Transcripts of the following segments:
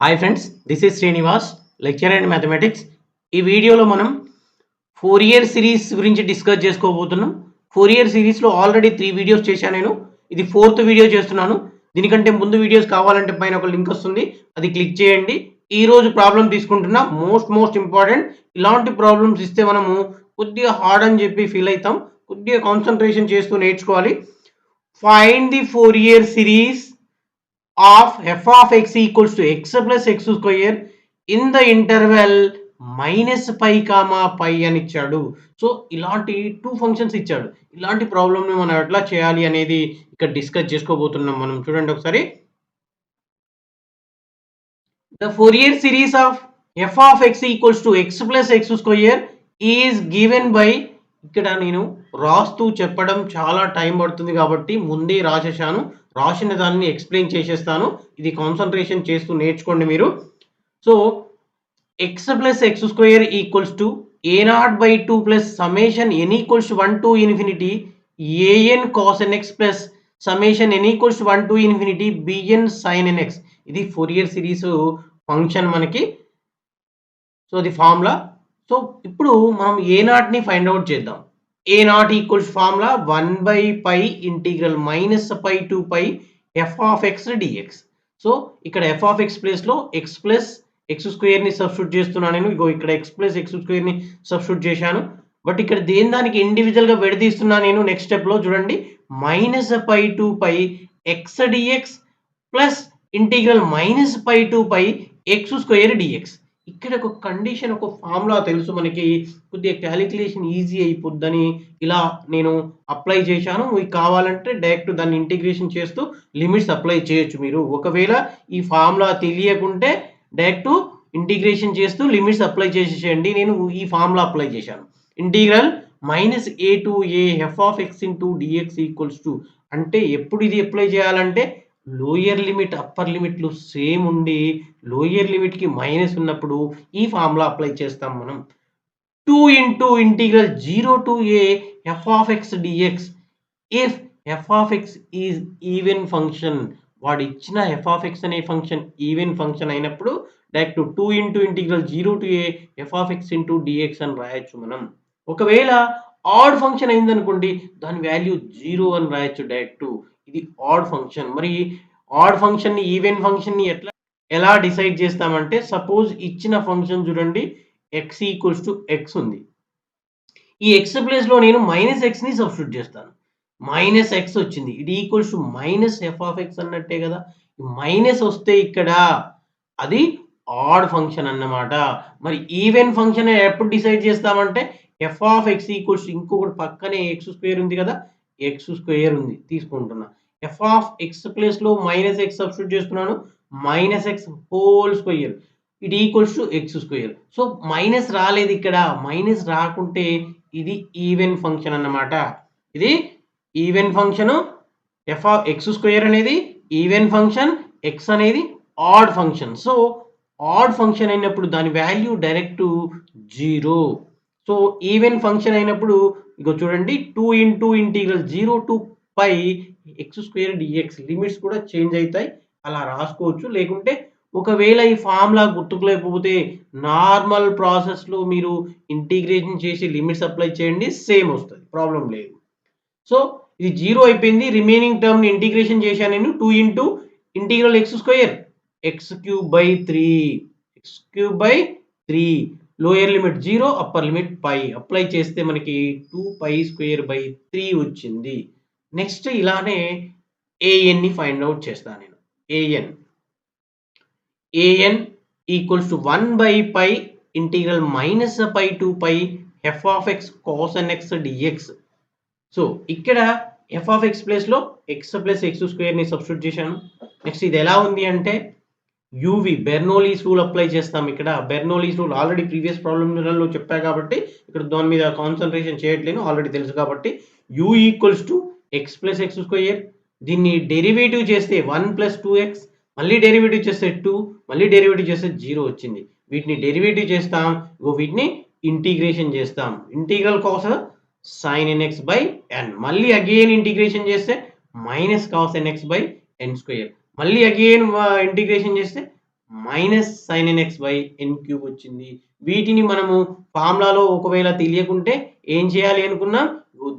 Hi friends, this is Srinivas, lecturer in mathematics. ఈ వీడియోలో మనం ఫోరియర్ సిరీస్ గురించి డిస్కస్ చేసుకోబోతున్నాం. ఫోరియర్ సిరీస్లో ఆల్రెడీ 3 వీడియోస్ చేశాను నేను. ఇది 4th వీడియో చేస్తున్నాను. దీనికంటే ముందు వీడియోస్ కావాలంటే పైన ఒక లింక్ వస్తుంది, అది క్లిక్ చేయండి. ఈ రోజు ప్రాబ్లం తీసుకుంటున్నా, మోస్ట్ ఇంపార్టెంట్. ఇలాంటి ప్రాబ్లమ్స్ ఇస్తే మనము కొద్దిగా హార్డ్ అని చెప్పి ఫీల్ అవుతాం. కొద్దిగా కాన్సన్ట్రేషన్ చేస్తూ నేర్చుకోవాలి. Find the Fourier series of f of x equals to x plus x square in the interval minus pi comma pi అని ఇచ్చాడు. సో ఇలాంటి 2 ఫంక్షన్స్ ఇచ్చాడు. ఇలాంటి ప్రాబ్లమ్ని మనం ఎట్లా చేయాలి అనేది ఇక్కడ డిస్కస్ చేసుకోబోతున్నాం. మనం చూడండి ఒకసారి. The Fourier series of f of x equals to x plus x square is given by, ఇక్కడ నేను రాస్తూ చెప్పడం చాలా టైం పడుతుంది కాబట్టి ముందే రాసేసాను. రాసిన దాన్ని ఎక్స్ప్లెయిన్ చేసేస్తాను. ఇది కాన్సన్ట్రేషన్ చేస్తూ నేర్చుకోండి మీరు. So x plus x square equals to a0/2 plus summation n equals to 1 to infinity an cos nx plus summation n equals to 1 to infinity bn sin nx. ఇది ఫోరియర్ సిరీస్ ఫంక్షన్ మనకి. So అది formula. So ఇప్పుడు మనం a0ని find out చేద్దాం. a0 equals formula 1/π integral minus pi to pi f of x dx. So ఇక్కడ f of x ప్లేస్లో x plus x స్క్వేర్ని సబ్స్టిట్యూట్ చేస్తున్నాను నేను. ఇగో ఇక్కడ x ప్లస్ ఎక్స్ స్క్వేర్ని సబ్స్టిట్యూట్ చేశాను. బట్ ఇక్కడ దేని దానికి ఇండివిజువల్గా విడదీస్తున్నాను నేను. నెక్స్ట్ స్టెప్లో చూడండి, minus pi to pi x dx plus integral minus pi to pi x square dx. ఇక్కడ ఒక కండిషన్, ఒక ఫార్ములా తెలుసు మనకి, కొద్దిగా క్యాలిక్యులేషన్ ఈజీ అయిపోద్దని ఇలా నేను అప్లై చేశాను. మీకు కావాలంటే డైరెక్ట్ దాన్ని ఇంటిగ్రేషన్ చేస్తూ లిమిట్స్ అప్లై చేయొచ్చు మీరు. ఒకవేళ ఈ ఫార్ములా తెలియకుంటే డైరెక్ట్ ఇంటిగ్రేషన్ చేస్తూ లిమిట్స్ అప్లై చేసేసేయండి. నేను ఈ ఫార్ములా అప్లై చేశాను. Integral minus a to a f of x into dx equals to, అంటే ఎప్పుడు ఇది అప్లై చేయాలంటే లోయర్ లిమిట్ అప్పర్ లిమిట్లు సేమ్ ఉండి లోయర్ లిమిట్కి మైనస్ ఉన్నప్పుడు ఈ ఫార్ములా అప్లై చేస్తాం మనం. 2 into integral 0 to a f of x dx if f of x is even function. వాడు ఇచ్చిన f ఆఫ్ x అనే ఫంక్షన్ ఈవెన్ ఫంక్షన్ అయినప్పుడు direct 2 into integral 0 to a f of x into dx అని రాయొచ్చు మనం. ఒకవేళ add function అయిందనుకోండి, దాని వాల్యూ 0 అని రాయొచ్చు డైరెక్ట్. ఇది ఆడ్ ఫంక్షన్. మరి ఆడ్ ఫంక్షన్ ని ఈవెన్ ఫంక్షన్ ని ఎలా డిసైడ్ చేస్తామంటే, సపోజ్ ఇచ్చిన ఫంక్షన్ చూడండి, x ఈక్వల్స్ టు x ఉంది. ఈ x ప్లేస్ లో నేను మైనస్ x ని సబ్స్టిట్యూట్ చేస్తాను. మైనస్ x వచ్చింది, ఇది equals to minus F of x అన్నట్టే కదా. మైనస్ వస్తే ఇక్కడ అది ఆడ్ ఫంక్షన్ అన్నమాట. మరి ఈవెన్ ఫంక్షన్ ఎప్పుడు డిసైడ్ చేస్తామంటే, ఎఫ్ ఆఫ్ x ఈక్వల్స్ ఇంకొకటి పక్కనే ఎక్స్ స్క్వేర్ ఉంది కదా, ఎక్స్ స్క్వేర్ ఉంది తీసుకుంటున్నా. ఎఫ్ ఆఫ్ ఎక్స్ ప్లేస్ లో మైనస్ ఎక్స్ సబ్స్టిట్యూట్ చేస్తున్నాను, minus x whole square it equals to x square. So minus రాలేదు ఇక్కడ. మైనస్ రాకుంటే ఇది ఈవెన్ ఫంక్షన్ అన్నమాట. ఇది even function. F of x square అనేది ఈవెన్ ఫంక్షన్, ఎక్స్ అనేది odd function. So odd function అయినప్పుడు దాని value direct 0. So even function అయినప్పుడు ఇగో చూడండి, 2 into integral 0 to pi x square dx limits కూడా చేంజ్ అవుతాయి, అలా రాసుకోవచ్చు. లేకుంటే ఒకవేళ ఈ ఫార్ములా గుర్తుకులేకపోతే నార్మల్ ప్రాసెస్లో మీరు ఇంటిగ్రేషన్ చేసి లిమిట్స్ అప్లై చేయండి, సేమ్ వస్తుంది, ప్రాబ్లం లేదు. సో ఇది 0 అయిపోయింది. రిమైనింగ్ టర్మ్ని ఇంటిగ్రేషన్ చేశాను నేను. 2 into integral x square x cube by 3, x cube by 3, lower limit 0 upper limit pi apply చేస్తే మనకి 2π స్క్వేర్ బై 3 వచ్చింది. నెక్స్ట్ ఇలానే an ని ఫైండ్ అవుట్ చేస్తాను నేను. an equals to 1/π integral minus pi to pi f of x cos nx dx. So ఇక్కడ f of x ప్లేస్లో x plus x స్క్వేర్ని సబ్స్టిట్యూట్ చేశాను. నెక్స్ట్ ఇది ఎలా ఉంది అంటే, యూవి బెర్నోలీస్ రూల్ అప్లై చేస్తాం. ఇక్కడ బెర్నోలీస్ రూల్ ఆల్రెడీ ప్రీవియస్ ప్రాబ్లమ్లో చెప్పా కాబట్టి ఇక్కడ దాని మీద కాన్సన్ట్రేషన్ చేయట్లేను, ఆల్రెడీ తెలుసు కాబట్టి. You equals to X plus x square, దీన్ని డెరివేటివ్ చేస్తే 1 ప్లస్ 2x, మళ్ళీ డెరివేటివ్ చేస్తే 2, మళ్ళీ డెరివేటివ్ చేస్తే 0 వచ్చింది. వీటిని డెరివేటివ్ చేస్తాం, వీటిని ఇంటిగ్రేషన్ చేస్తాం. Integral cos sin nx by n, మళ్ళీ అగైన్ ఇంటిగ్రేషన్ చేస్తే minus cos nx by n square, మళ్ళీ అగైన్ ఇంటిగ్రేషన్ చేస్తే minus sine n x by n cube వచ్చింది. వీటిని మనము ఫార్ములాలో ఒకవేళ తెలియకుంటే ఏం చేయాలి అనుకున్నాం?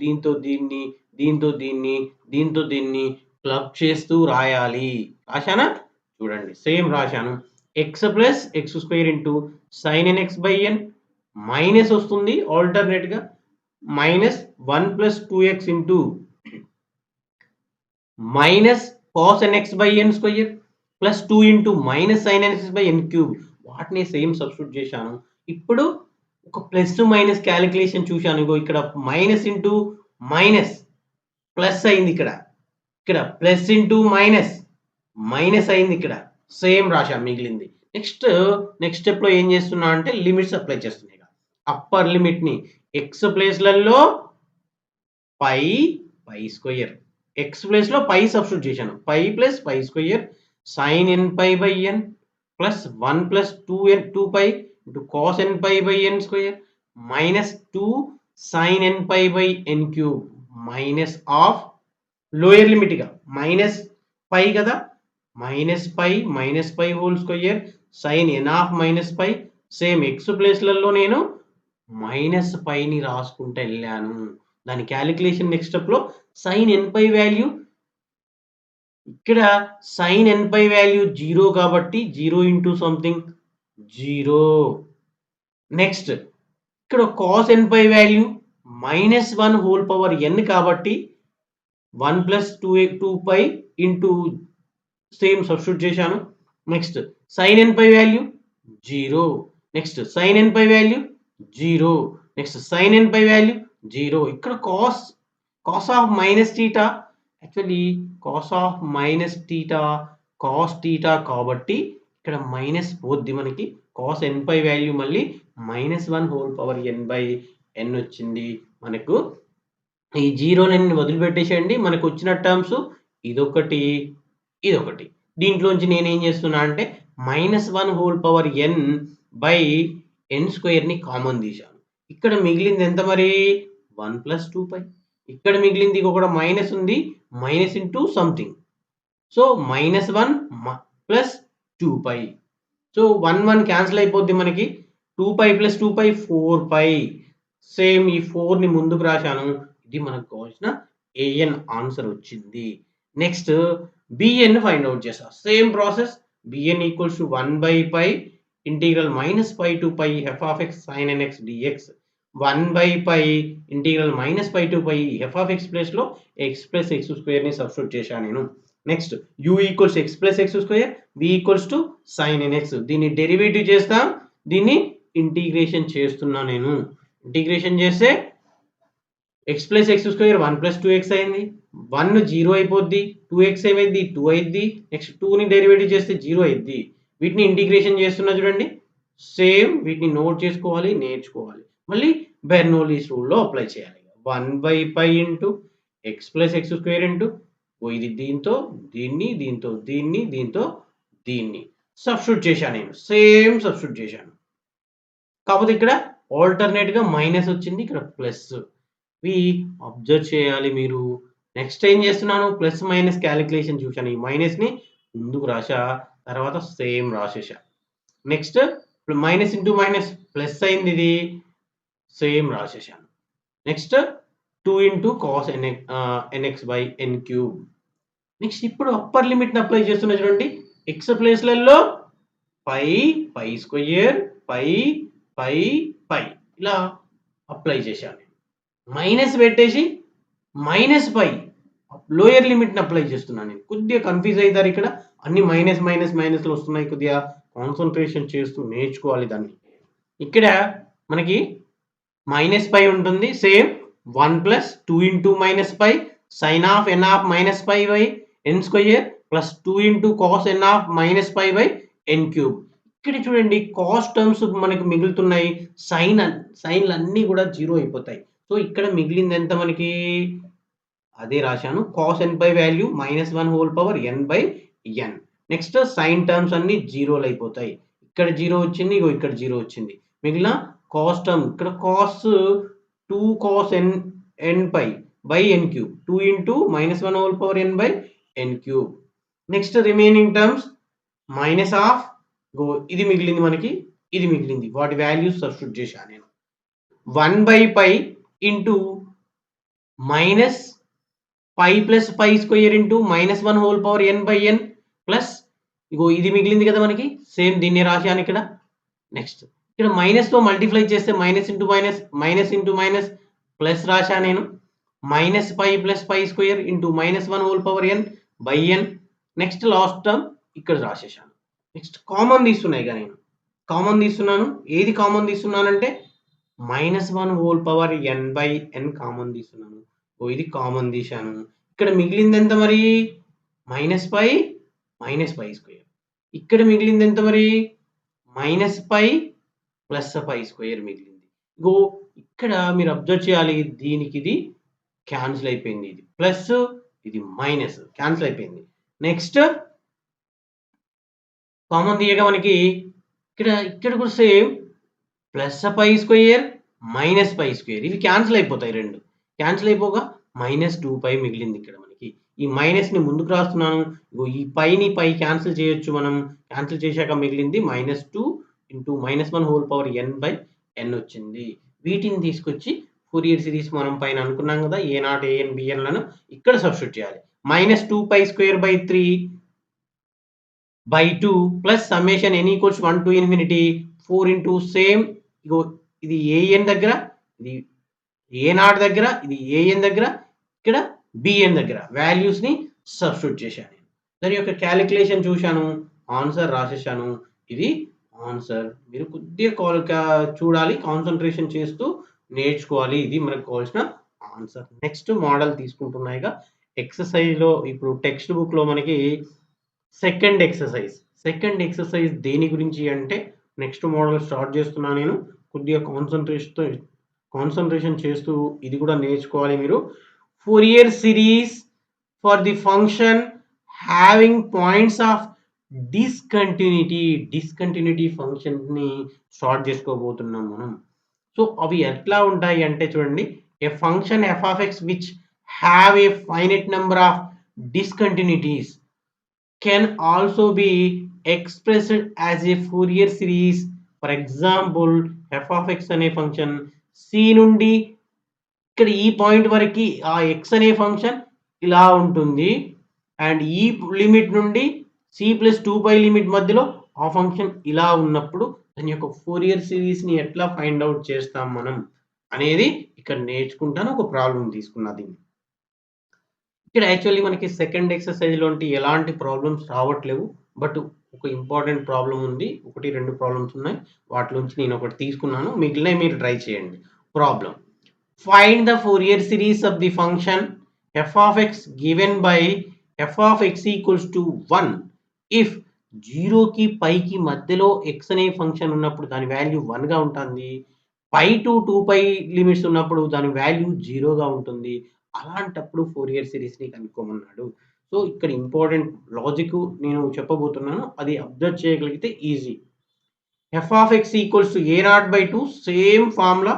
దీంతో దీన్ని, దీంతో దీన్ని, దీంతో దీన్ని క్లబ్ చేస్తూ రాయాలి. రాశానా? చూడండి సేమ్ రాశాను. X plus x square into sine n x by n minus వస్తుంది ఆల్టర్నేట్గా minus 1 plus 2x into minus cos n x by n square plus 2 into minus sine n x by n cube. వాటిని same substitute చేశాను. ఇప్పుడు ఒక plus minus calculation చూశాను. ఇగో ఇక్కడ minus into minus plus అయింది. ఇక్కడ ప్లస్ ఇంటూ మైనస్ మైనస్ అయింది. ఇక్కడ సేమ్ రాశాను మిగిలింది. నెక్స్ట్ స్టెప్లో ఏం చేస్తున్నా అంటే లిమిట్స్ అప్లై చేస్తున్నాయి. అప్పర్ లిమిట్ని ఎక్స్ ప్లేస్లలో పై స్క్వేర్, ఎక్స్ ప్లేస్లో పై సబ్స్టిట్యూట్ చేశాను. Pi plus pi square sine n pi by n plus 1 plus 2 pi into cos n pi by n square minus 2 sine n pi by n cube minus of lower లిమిట్గా minus pi కదా, minus pi whole square sine n of minus pi. Same x ప్లేస్లలో నేను minus పైని రాసుకుంటూ వెళ్ళాను. దాని calculation next స్టెప్లో sine n pi value, ఇక్కడ సైన్ ఎన్ పై వాల్యూ 0 కాబట్టి 0 ఇంటూ సంథింగ్ 0. నెక్స్ట్ ఇక్కడ cos n pi value -1 whole power n కాబట్టి 1 plus 2 pi into same substitute చేశాను. Next sine n pi value 0, next sine n pi value 0, next sine n pi value 0. ఇక్కడ cos of minus theta, actually cos of minus theta cos theta కాబట్టి ఇక్కడ minus పోద్ది మనకి. Cos n pi value మళ్ళీ -1 whole power n by n వచ్చింది మనకు. ఈ జీరోలని వదిలిపెట్టేసేయండి. మనకు వచ్చిన టర్మ్స్ ఇదొకటి ఇదొకటి. దీంట్లోంచి నేనేం చేస్తున్నా అంటే -1 whole power n by n స్క్వేర్ని కామన్ తీశాను. ఇక్కడ మిగిలింది ఎంత మరి 1 ప్లస్ 2 పై. ఇక్కడ మిగిలింది ఇంకొకటి మైనస్ ఉంది, minus into something. So -1 plus 2 పై. సో 1 క్యాన్సిల్ అయిపోద్ది మనకి. 2 పై ప్లస్ 2 పై 4 పై. సేమ్ ఈ 4ని ముందుకు రాశాను. ఇది మనకు కావాల్సిన an ఆన్సర్ వచ్చింది. నెక్స్ట్ bn ఫైండ్ అవుట్ చేస్తా. Same process. bn equals to 1 by pi integral -π to pi f of x sin nx dx 1 by pi integral -π to pi f of x place లో x plus x square ని substitute చేశాను నేను. Next u equals x plus x square, v equals to sin nx. దీన్ని derivative చేస్తాం, దీన్ని integration చేస్తున్నా నేను. Integration చేస్తే x plus x square 1 plus 2x అయింది. 1 0 అయిపోద్ది, 2x ఏమైంది 2 అయింది. నెక్స్ట్ 2ని డెరివేటివ్ చేస్తే 0 అయింది. వీటిని ఇంటిగ్రేషన్ చేస్తున్నా చూడండి. సేమ్ వీటిని నోట్ చేసుకోవాలి, నేర్చుకోవాలి. మళ్ళీ బెర్నౌలీస్ రూల్లో అప్లై చేయాలి. 1 by pi into x plus x square into ఇది దీంతో దీన్ని, దీంతో దీన్ని, దీంతో దీన్ని సబ్స్టిట్యూట్ చేశాను నేను. సేమ్ సబ్స్టిట్యూట్ చేశాను. కాకపోతే ఇక్కడ ఆల్టర్నేట్గా మైనస్ వచ్చింది, ఇక్కడ ప్లస్. ఇవి అబ్జర్వ్ చేయాలి మీరు. నెక్స్ట్ ఏం చేస్తున్నాను, ప్లస్ మైనస్ క్యాలిక్యులేషన్ చూశాను. ఈ మైనస్ని ముందుకు రాశా, తర్వాత సేమ్ రాసేసా. Next minus into minus plus అయింది, ఇది సేమ్ రాసేసాను. Next 2 into cos n x by n cube. Next ఇప్పుడు అప్పర్ లిమిట్ని అప్లై చేస్తున్నా చూడండి. ఎక్స్ ప్లేస్లలో పై స్క్వేర్ పై ఇలా అప్లై చేశాను. మైనస్ పెట్టేసి మైనస్ పై లోయర్ లిమిట్ని అప్లై చేస్తున్నాను నేను. కొద్దిగా కన్ఫ్యూజ్ అవుతారు ఇక్కడ, అన్ని మైనస్లు వస్తున్నాయి. కొద్దిగా కాన్సన్ట్రేషన్ చేస్తూ నేర్చుకోవాలి దాన్ని. ఇక్కడ మనకి మైనస్ పై ఉంటుంది. Same 1 plus 2 into minus pi sine of n of minus pi by n square plus 2 into cos n of minus pi by n cube. ఇక్కడ చూడండి కాస్ టర్మ్స్ మనకి మిగులుతున్నాయి, సైన్లు అన్నీ కూడా 0 అయిపోతాయి. సో ఇక్కడ మిగిలింది ఎంత మనకి, అదే రాశాను. Cos n pi value -1 whole power n by n. Next sine terms అన్ని 0లు అయిపోతాయి. ఇక్కడ 0 వచ్చింది, ఇగో ఇక్కడ 0 వచ్చింది. మిగిలిన కాస్ టర్మ్ ఇక్కడ cos 2 cos n pi by n cube 2 into -1 whole power n by n cube. Next remaining terms minus of ఇది మిగిలింది మనకి, ఇది మిగిలింది. వాటి వాల్యూస్ సబ్స్టిట్యూట్ చేశాను నేను. 1/π into minus pi plus pi square into -1 whole power n/n plus ఇది మిగిలింది కదా మనకి. సేమ్ దీన్ని రాశాను ఇక్కడ. నెక్స్ట్ ఇక్కడ మైనస్‌తో మల్టిప్లై చేస్తే minus into minus, minus into minus plus రాశా నేను. -π plus pi square into -1 whole power n/n. Next last term ఇక్కడ రాసేసాను. నెక్స్ట్ కామన్ తీస్తున్నాయి ఇక నేను. కామన్ తీస్తున్నాను. ఏది కామన్ తీస్తున్నానంటే -1 హోల్ పవర్ n/n కామన్ తీస్తున్నాను. ఇది కామన్ తీశాను. ఇక్కడ మిగిలింది ఎంత మరి? -π పై స్క్వేర్. ఇక్కడ మిగిలింది ఎంత మరి? -π ప్లస్ పై స్క్వేర్ మిగిలింది. ఇక్కడ మీరు అబ్జర్వ్ చేయాలి. దీనికి ఇది క్యాన్సిల్ అయిపోయింది. ఇది ప్లస్, ఇది మైనస్ క్యాన్సిల్ అయిపోయింది. నెక్స్ట్ కామన్ తీయగా మనకి ఇక్కడ కూడా same plus pi square minus pi square ఇవి క్యాన్సిల్ అయిపోతాయి. రెండు క్యాన్సిల్ అయిపోగా -2π మిగిలింది ఇక్కడ మనకి. ఈ మైనస్‌ని ముందుకు రాస్తున్నాను. ఈ పైని పై క్యాన్సిల్ చేయొచ్చు మనం. క్యాన్సిల్ చేశాక మిగిలింది -2 ఇంటూ -1 హోల్ పవర్ n/n వచ్చింది. వీటిని తీసుకొచ్చి ఫోరియర్ సిరీస్ మనం పైన అనుకున్నాం కదా, a0, an, bnలను ఇక్కడ సబ్స్టిట్యూట్ చేయాలి. -2π² 3/2 plus summation n equals 1 to infinity 4 into same ఇది an దగ్గర, ఇది a0 దగ్గర, ఇది an దగ్గర, ఇక్కడ bn దగ్గర వాల్యూస్‌ని సబ్స్టిట్యూట్ చేశాను. దాని యొక్క క్యాలిక్యులేషన్ చూశాను. ఆన్సర్ రాసేసాను. ఇది ఆన్సర్. మీరు కొద్దిగా చూడాలి, కాన్సంట్రేషన్ చేస్తూ నేర్చుకోవాలి. ఇది మనకు కావాల్సిన ఆన్సర్. నెక్స్ట్ మోడల్ తీసుకుంటున్నాయిగా ఎక్సర్సైజ్‌లో ఇప్పుడు టెక్స్ట్ బుక్‌లో మనకి సెకండ్ ఎక్సర్సైజ్ దేని గురించి అంటే నెక్స్ట్ మోడల్ స్టార్ట్ చేస్తున్నాను నేను. కొద్దిగా కాన్సంట్రేషన్ చేస్తూ ఇది కూడా నేర్చుకోవాలి మీరు. Fourier series for the function having points of discontinuity ఫంక్షన్‌ని స్టార్ట్ చేసుకోబోతున్నాం మనం. సో అవి ఎట్లా ఉంటాయి అంటే చూడండి, ఏ function f(x) which have a finite number of discontinuities can also be expressed as a Fourier series. For example, f(x) అనే function c నుండి ఇక్కడ ఈ పాయింట్ వరకు ఆ x అనే ఫంక్షన్ ఇలా ఉంటుంది. అండ్ ఈ లిమిట్ నుండి c+2π లిమిట్ మధ్యలో ఆ ఫంక్షన్ ఇలా ఉన్నప్పుడు దాని యొక్క ఫోరియర్ సిరీస్‌ని ఎట్లా ఫైండ్ అవుట్ చేస్తాం మనం అనేది ఇక్కడ నేర్చుకుంటాను. ఒక ప్రాబ్లం తీసుకున్నా దీన్ని. ఇక్కడ యాక్చువల్లీ మనకి సెకండ్ ఎక్సర్సైజ్‌లో ఎలాంటి ప్రాబ్లమ్స్ రావట్లేవు. బట్ ఒక ఇంపార్టెంట్ ప్రాబ్లం ఉంది. 1, 2 ప్రాబ్లమ్స్ ఉన్నాయి. వాటిలోంచి నేను ఒకటి తీసుకున్నాను. మిగిలినవి మీరు ట్రై చేయండి. Problem: find the Fourier series of the function f(x) given by f(x) equals to 1 if 0కి పైకి మధ్యలో x అనే ఫంక్షన్ ఉన్నప్పుడు దాని వాల్యూ 1 గా ఉంటుంది. π to 2π లిమిట్స్ ఉన్నప్పుడు దాని వాల్యూ 0గా ఉంటుంది. అలాంటప్పుడు ఫోరియర్ సిరీస్‌ని కనుక్కోమన్నాడు. సో ఇక్కడ ఇంపార్టెంట్ లాజిక్ నేను చెప్పబోతున్నాను. అది అబ్జర్వ్ చేయగలిగితే easy. f(x) equals to a0/2 same formula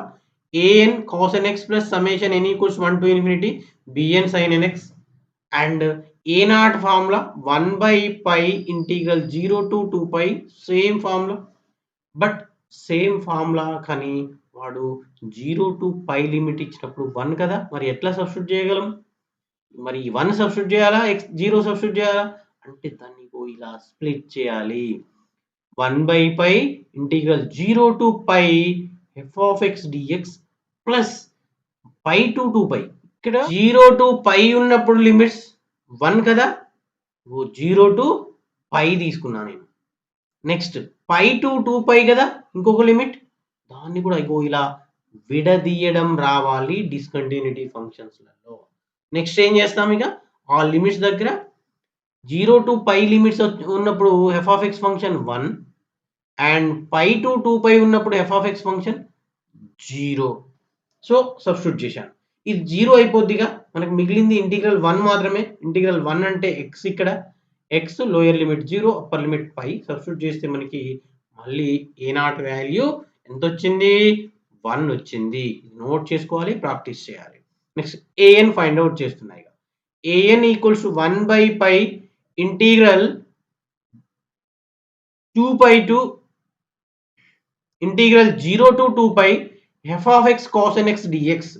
an cos nx plus summation n equals 1 to infinity bn sin nx and a0 formula 1/π ఇంటిగ్రల్ 0 to 2π same formula. But same formula కానీ వాడు 0 to π limit ఇచ్చినప్పుడు 1 కదా, మరి ఎట్లా substitute చేయగలం? మరి 1 substitute చేయాలా, 0 సబ్స్టిట్యూట్ చేయాలా అంటే దాన్ని ఇలా స్ప్లిట్ చేయాలి. 1/π ఇంటిగ్రల్ 0 to π f(x) dx plus π to 2π. ఇక్కడ 0 to π ఉన్నప్పుడు లిమిట్స్ 1 కదా, 0 to π తీసుకున్నా నేను. నెక్స్ట్ π to 2π కదా ఇంకొక లిమిట్, దాన్ని కూడా ఇలా విడదీయడం రావాలి డిస్కంటిన్యూటీ ఫంక్షన్స్‌లలో. నెక్స్ట్ ఏం చేస్తాం, ఇక ఆ లిమిట్స్ దగ్గర 0 to π లిమిట్స్ ఉన్నప్పుడు f(x) ఫంక్షన్ 1 అండ్ π to 2π ఉన్నప్పుడు f(x) ఫంక్షన్ 0. సో సబ్స్టిట్యూట్ చేశాను. ఇది 0 అయిపోద్దిగా. మనకు మిగిలింది ఇంటిగ్రల్ 1 మాత్రమే. ఇంటిగ్రల్ 1 అంటే x, ఇక్కడ x lower limit 0, upper limit π. Substitute చేస్తే మనకి మళ్ళీ a0 వాల్యూ ఎంత వచ్చింది? 1 వచ్చింది. నోట్ చేసుకోవాలి, ప్రాక్టీస్ చేయాలి. నెక్స్ట్ an ఫైండ్ అవుట్ చేస్తున్నాయి. an equals to 1/π integral 2 pi to integral 0 to 2 pi f of x cos n x dx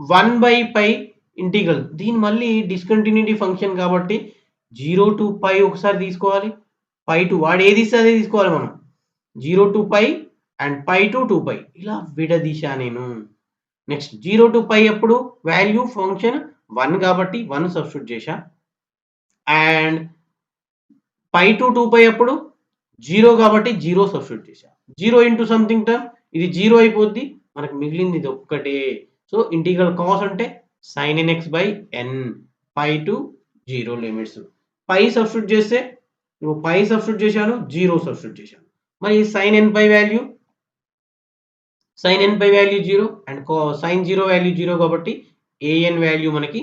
1 by pi integral. దీని మళ్ళీ డిస్కంటిన్యూటీ ఫంక్షన్ కాబట్టి 0 టు పై ఒకసారి తీసుకోవాలి, పై టు వాడు ఏది ఇస్తే అదే తీసుకోవాలి మనం. 0 to pi and pi to 2 pi ఇలా విడదీశా నేను. నెక్స్ట్ 0 టు పై అప్పుడు వాల్యూ ఫంక్షన్ 1 కాబట్టి 1 సబ్స్టిట్యూట్ చేశా. అండ్ పై టు 2 పై అప్పుడు 0 కాబట్టి 0 సబ్స్టిట్యూట్ చేశా. 0 ఇంటూ సంథింగ్ టర్మ్ ఇది 0 అయిపోద్ది, మనకు మిగిలింది ఇది ఒక్కటే. సో ఇంటిగ్రల్ కాస్ అంటే sin nx by n pi to 0 limits. Pi substitute చేస్తే పై సబ్స్టిట్యూట్ చేశాను, 0 సబ్స్టిట్యూట్ చేశాను. మరి sin n pi value 0 and sin 0 value 0 కాబట్టి an వాల్యూ మనకి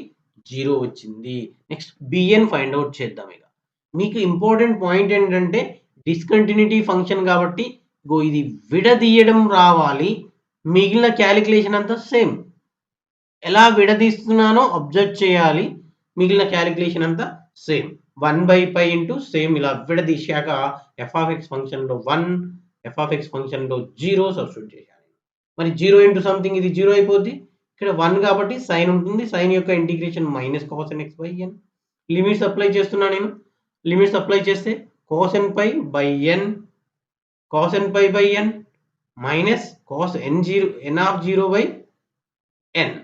0 వచ్చింది. నెక్స్ట్ bn ఫైండ్ అవుట్ చేద్దాం. ఇక మీకు ఇంపార్టెంట్ పాయింట్ ఏంటంటే డిస్కంటిన్యూటీ ఫంక్షన్ కాబట్టి ఇది విడదీయడం రావాలి, మిగిలిన క్యాలిక్యులేషన్ అంతా సేమ్. ఎలా విడదీస్తున్నానో అబ్జర్వ్ చేయాలి, మిగిలిన క్యాలిక్యులేషన్ అంతా same. 1 by pi into same ఇలా విడదీశాక ఎఫ్ ఆఫ్ ఎక్స్ ఫంక్షన్లో 1, ఎఫ్ ఆఫ్ ఎక్స్ ఫంక్షన్లో 0 సబ్స్టిట్యూట్ చేయాలి. మరి 0 ఇంటూ సంథింగ్ ఇది 0 అయిపోద్ది. ఇక్కడ 1 కాబట్టి సైన్ ఉంటుంది, సైన్ యొక్క integration minus cos n x by n. Limits apply చేస్తున్నా నేను. లిమిట్స్ అప్లై చేస్తే cos n pi by n, cos n pi by n minus cos n of 0 by n.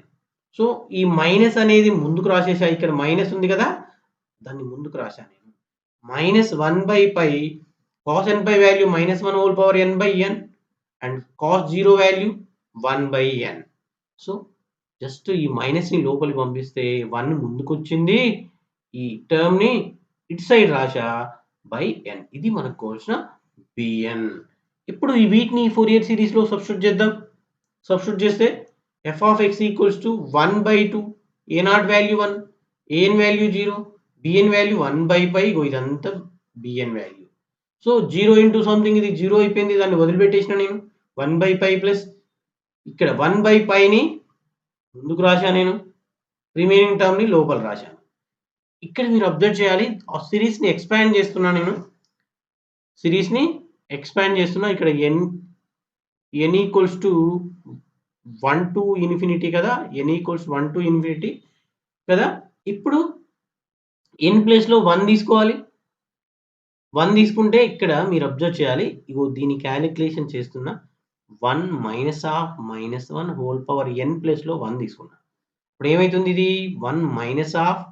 So ఈ మైనస్ అనేది ముందుకు రాసేసా, ఇక్కడ minus ఉంది కదా దాన్ని ముందుకు రాశాను నేను. Minus 1 by pi cos n pi value minus 1 whole power n by n and cos 0 value 1 by n. So just ఈ మైనస్ని లోపలికి పంపిస్తే 1 ముందుకు వచ్చింది, ఈ టర్మ్ని ఇటు సైడ్ రాశా బై ఎన్. ఇది మనకు కావాల్సిన బిఎన్. ఇప్పుడు ఈ వీటిని ఫోరియర్ సిరీస్లో సబ్స్టిట్యూట్ చేద్దాం. సబ్స్టిట్యూట్ చేస్తే f of x equals to 1 by 2, a0 value 1, an value 0, bn value 1 by pi, ఇదంతా bn value. So 0 into something ఇది 0 అయిపోయింది, దాన్ని వదిలిపెట్టేసిన నేను. 1 by pi ప్లస్ ఇక్కడ 1 by piని ముందుకు రాశాను నేను, రిమైనింగ్ టర్మ్ని లోపల రాశాను. ఇక్కడ మీరు అబ్జర్వ్ చేయాలి, ఆ సిరీస్ని ఎక్స్పాండ్ చేస్తున్నా నేను. సిరీస్ని ఎక్స్పాండ్ చేస్తున్నా. ఇక్కడ n equals to 1 to infinity కదా, n ఈక్వల్స్ 1 to ఇన్ఫినిటీ కదా. ఇప్పుడు n ప్లేస్లో 1 తీసుకోవాలి. 1 తీసుకుంటే ఇక్కడ మీరు అబ్జర్వ్ చేయాలి, ఇగో దీని క్యాలిక్యులేషన్ చేస్తున్నా. 1 minus of minus 1 whole power n ప్లేస్లో 1 తీసుకున్నా. ఇప్పుడు ఏమవుతుంది, ఇది 1 minus of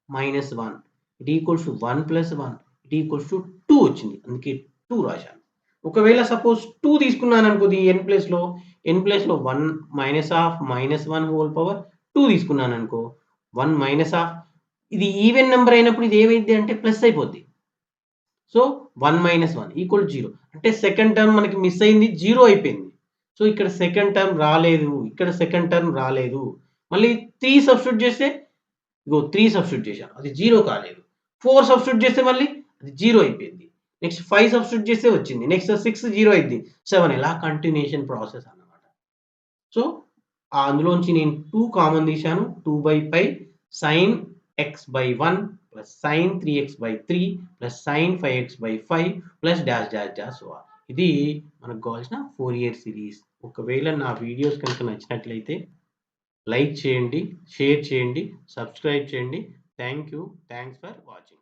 minus 1 it equals to 1 plus 1 it equals to 2 వచ్చింది, అందుకే 2 రాశాను. ఒకవేళ సపోజ్ 2 తీసుకున్నాను అనుకోండి, n ప్లేస్లో 1 minus of minus 1 whole power 2 తీసుకున్నాను అనుకో, 1 మైనస్ ఆఫ్ ఇది ఈవెన్ నెంబర్ అయినప్పుడు ఇది ఏమైంది అంటే ప్లస్ అయిపోద్ది. సో 1 మైనస్ 1 ఈక్వల్ 0 అంటే సెకండ్ టర్మ్ మనకి మిస్ అయింది, 0 అయిపోయింది. సో ఇక్కడ సెకండ్ టర్మ్ రాలేదు, ఇక్కడ సెకండ్ టర్మ్ రాలేదు. మళ్ళీ 3 సబ్స్టిట్యూట్ చేస్తే ఇగో 3 సబ్స్టిట్యూట్ చేశాను, అది 0 కాలేదు. 4 సబ్స్టిట్యూట్ చేస్తే మళ్ళీ అది 0 అయిపోయింది. నెక్స్ట్ 5 సబ్స్టిట్యూట్ చేస్తే వచ్చింది, నెక్స్ట్ 6 0 అయింది, 7 ఇలా కంటిన్యూషన్ ప్రాసెస్ అన్నమాట. సో అందులోంచి నేను 2 కామన్ తీశాను. 2 by pi sine x by 1 plus sine 3x by 3 plus sine 5x by 5 plus dash dash dash. ఇది మనకు కావాల్సిన ఫోరియర్ సిరీస్. ఒకవేళ నా వీడియోస్ కనుక నచ్చినట్లయితే లైక్ చేయండి, షేర్ చేయండి, సబ్స్క్రైబ్ చేయండి. Thanks for watching.